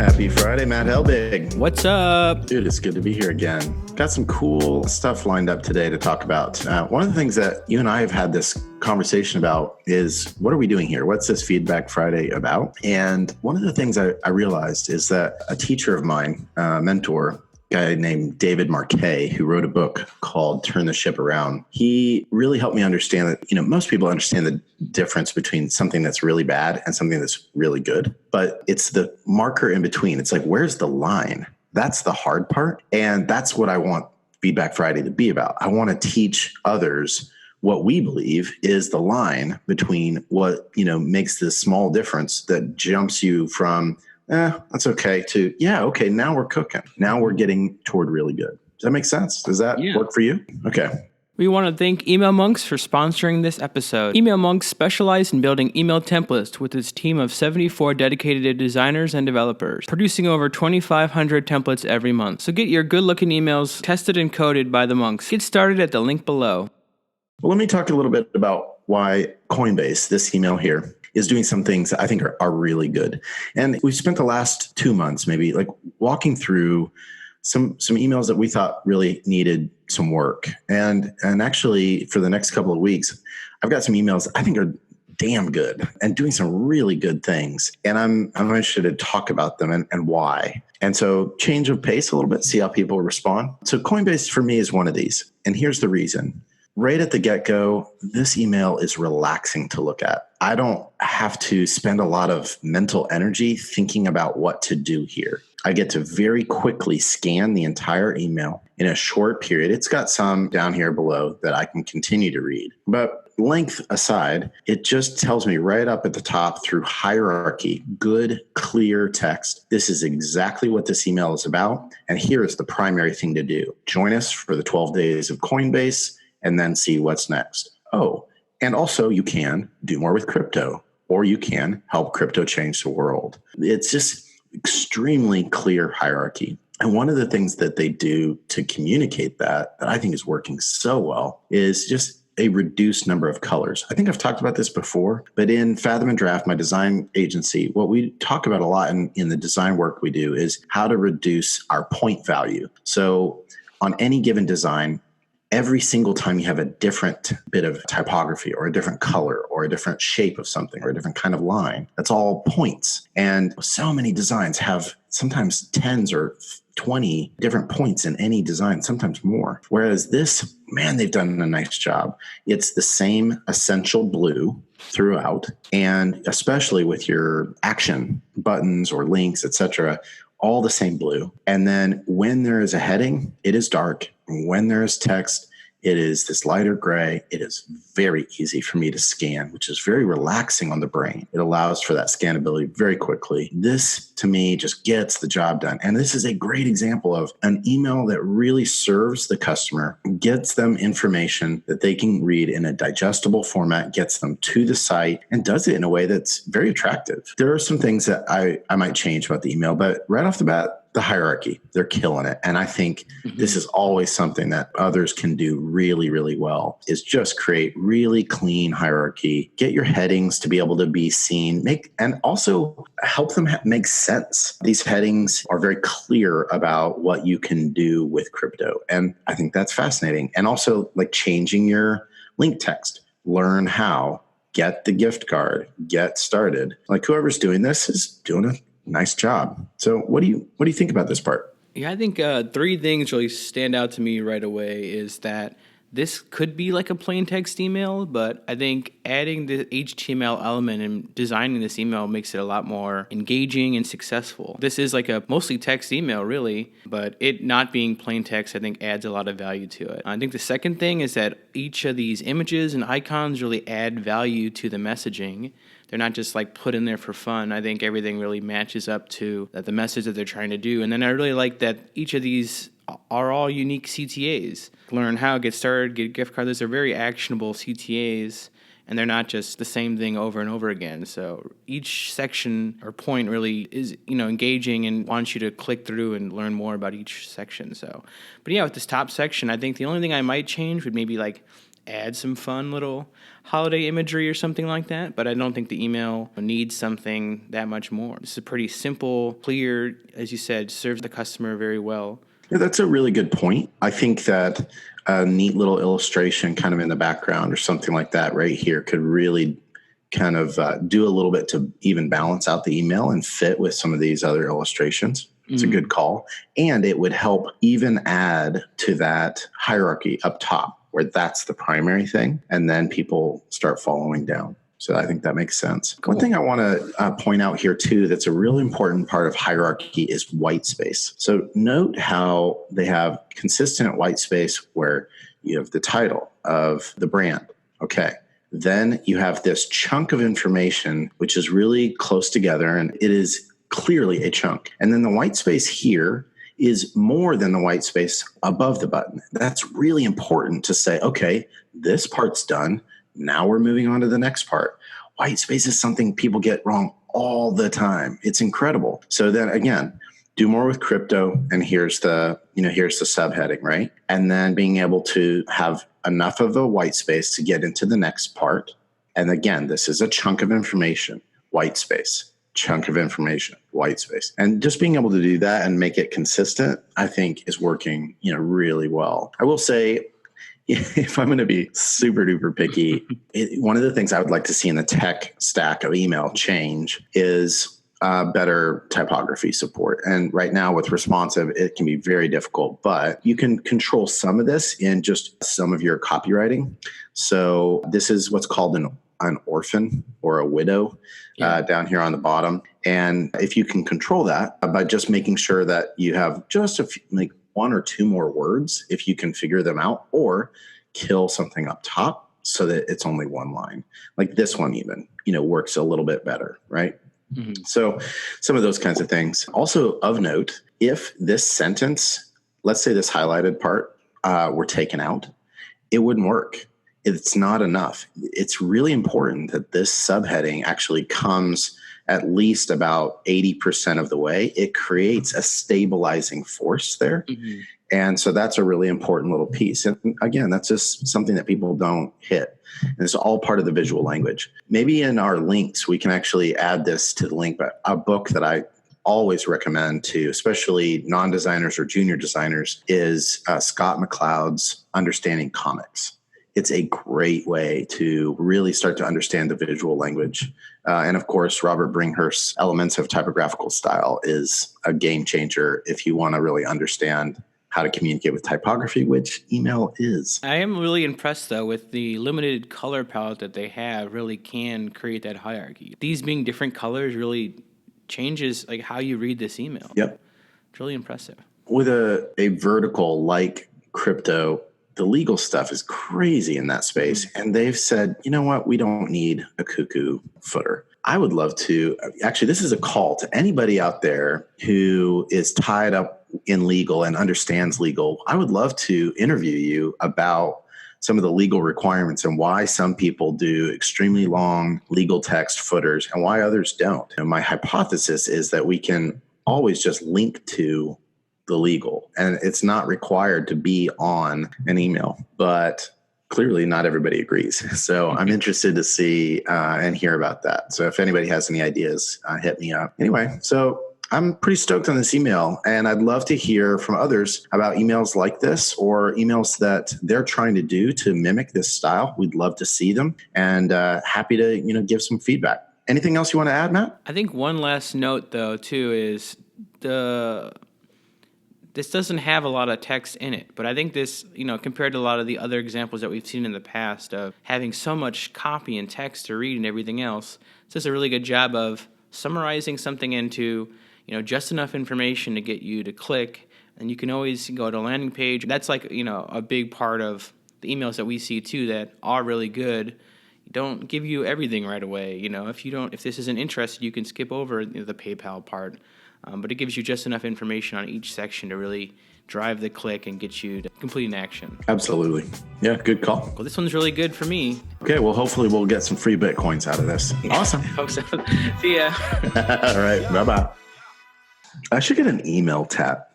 Happy Friday, Matt Helbig. What's up? Dude, it's good to be here again. Got some cool stuff lined up today to talk about. One of the things that you and I have had this conversation about is, what are we doing here? What's this Feedback Friday about? And one of the things I realized is that a teacher of mine, mentor, guy named David Marquet, who wrote a book called Turn the Ship Around. He really helped me understand that, most people understand the difference between something that's really bad and something that's really good, but it's the marker in between. It's like, where's the line? That's the hard part. And that's what I want Feedback Friday to be about. I want to teach others what we believe is the line between what, makes this small difference that jumps you from that's okay to, okay, now we're cooking. Now we're getting toward really good. Does that make sense? Does that work for you? Okay. We want to thank Email Monks for sponsoring this episode. Email Monks specialize in building email templates with its team of 74 dedicated designers and developers, producing over 2,500 templates every month. So get your good-looking emails tested and coded by the monks. Get started at the link below. Well, let me talk a little bit about why Coinbase, this email here, is doing some things that I think are really good. And we've spent the last 2 months maybe like walking through some emails that we thought really needed some work. And actually for the next couple of weeks, I've got some emails I think are damn good and doing some really good things. And I'm interested to talk about them and why. And so change of pace a little bit, see how people respond. So Coinbase for me is one of these. And here's the reason. Right at the get-go, this email is relaxing to look at. I don't have to spend a lot of mental energy thinking about what to do here. I get to very quickly scan the entire email in a short period. It's got some down here below that I can continue to read. But length aside, it just tells me right up at the top through hierarchy, good, clear text. This is exactly what this email is about. And here is the primary thing to do. Join us for the 12 days of Coinbase and then see what's next. Oh, and also you can do more with crypto, or you can help crypto change the world. It's just extremely clear hierarchy. And one of the things that they do to communicate that I think is working so well is just a reduced number of colors. I think I've talked about this before, but in Fathom and Draft, my design agency, what we talk about a lot in the design work we do is how to reduce our point value. So on any given design, every single time you have a different bit of typography or a different color or a different shape of something or a different kind of line, that's all points. And so many designs have sometimes 10 or 20 different points in any design, sometimes more. Whereas this, man, they've done a nice job. It's the same essential blue throughout, and especially with your action buttons or links, etc., all the same blue. And then when there is a heading, it is dark. When there is text, it is this lighter gray. It is very easy for me to scan, which is very relaxing on the brain. It allows for that scannability very quickly. This, to me, just gets the job done. And this is a great example of an email that really serves the customer, gets them information that they can read in a digestible format, gets them to the site, and does it in a way that's very attractive. There are some things that I might change about the email, but right off the bat, the hierarchy, they're killing it. And I think this is always something that others can do really, really well, is just create really clean hierarchy, get your headings to be able to be seen, and also help them make sense. These headings are very clear about what you can do with crypto. And I think that's fascinating. And also like changing your link text, learn how, get the gift card, get started. Like whoever's doing this is doing a nice job. So what do you think about this part? Yeah, I think three things really stand out to me right away is that this could be like a plain text email, but I think adding the HTML element and designing this email makes it a lot more engaging and successful. This is like a mostly text email, really, but it not being plain text, I think, adds a lot of value to it. I think the second thing is that each of these images and icons really add value to the messaging. They're not just like put in there for fun. I think everything really matches up to the message that they're trying to do. And then I really like that each of these are all unique CTAs. Learn how, get started, get a gift card. Those are very actionable CTAs, and they're not just the same thing over and over again. So each section or point really is, engaging and wants you to click through and learn more about each section. So, but yeah, with this top section, I think the only thing I might change would maybe like add some fun little holiday imagery or something like that. But I don't think the email needs something that much more. This is pretty simple, clear, as you said, serves the customer very well. Yeah, that's a really good point. I think that a neat little illustration kind of in the background or something like that right here could really kind of do a little bit to even balance out the email and fit with some of these other illustrations. It's a good call. And it would help even add to that hierarchy up top where that's the primary thing. And then people start following down. So I think that makes sense. Cool. One thing I want to point out here too, that's a really important part of hierarchy is white space. So note how they have consistent white space where you have the title of the brand. Okay. Then you have this chunk of information, which is really close together, and it is clearly a chunk. And then the white space here is more than the white space above the button. That's really important to say, okay, this part's done. Now we're moving on to the next part. White space is something people get wrong all the time. It's incredible. So then again, do more with crypto, and here's the subheading, right? And then being able to have enough of a white space to get into the next part. And again, this is a chunk of information, white space, chunk of information, white space. And just being able to do that and make it consistent, I think is working, really well. I will say, if I'm going to be super duper picky, one of the things I would like to see in the tech stack of email change is better typography support. And right now with responsive, it can be very difficult, but you can control some of this in just some of your copywriting. So this is what's called an orphan or a widow down here on the bottom. And if you can control that by just making sure that you have just a few, like one or two more words, if you can figure them out, or kill something up top so that it's only one line. Like this one even, works a little bit better, right? Mm-hmm. So some of those kinds of things. Also of note, if this sentence, let's say this highlighted part were taken out, it wouldn't work. It's not enough. It's really important that this subheading actually comes at least about 80% of the way. It creates a stabilizing force there. Mm-hmm. And so that's a really important little piece. And again, that's just something that people don't hit. And it's all part of the visual language. Maybe in our links, we can actually add this to the link, but a book that I always recommend to especially non-designers or junior designers is Scott McCloud's Understanding Comics. It's a great way to really start to understand the visual language. And of course, Robert Bringhurst's Elements of Typographical Style is a game changer if you want to really understand how to communicate with typography, which email is. I am really impressed, though, with the limited color palette that they have really can create that hierarchy. These being different colors really changes like how you read this email. Yep. It's really impressive. With a vertical like crypto, the legal stuff is crazy in that space. And they've said, you know what? We don't need a cuckoo footer. I would love to, actually, this is a call to anybody out there who is tied up in legal and understands legal. I would love to interview you about some of the legal requirements and why some people do extremely long legal text footers and why others don't. And my hypothesis is that we can always just link to the legal, and it's not required to be on an email, but clearly not everybody agrees. So I'm interested to see and hear about that. So if anybody has any ideas, hit me up. Anyway, so I'm pretty stoked on this email, and I'd love to hear from others about emails like this or emails that they're trying to do to mimic this style. We'd love to see them, and happy to give some feedback. Anything else you want to add, Matt? I think one last note, though, too, is this doesn't have a lot of text in it, but I think this, compared to a lot of the other examples that we've seen in the past of having so much copy and text to read and everything else, it does a really good job of summarizing something into, just enough information to get you to click, and you can always go to a landing page. That's like, a big part of the emails that we see too that are really good. Don't give you everything right away. If this isn't interested, you can skip over the PayPal part. But it gives you just enough information on each section to really drive the click and get you to complete an action. Absolutely. Yeah, good call. Well, this one's really good for me. Okay, well, hopefully we'll get some free Bitcoins out of this. Awesome. Hope so. See ya. All right, bye-bye. I should get an email tap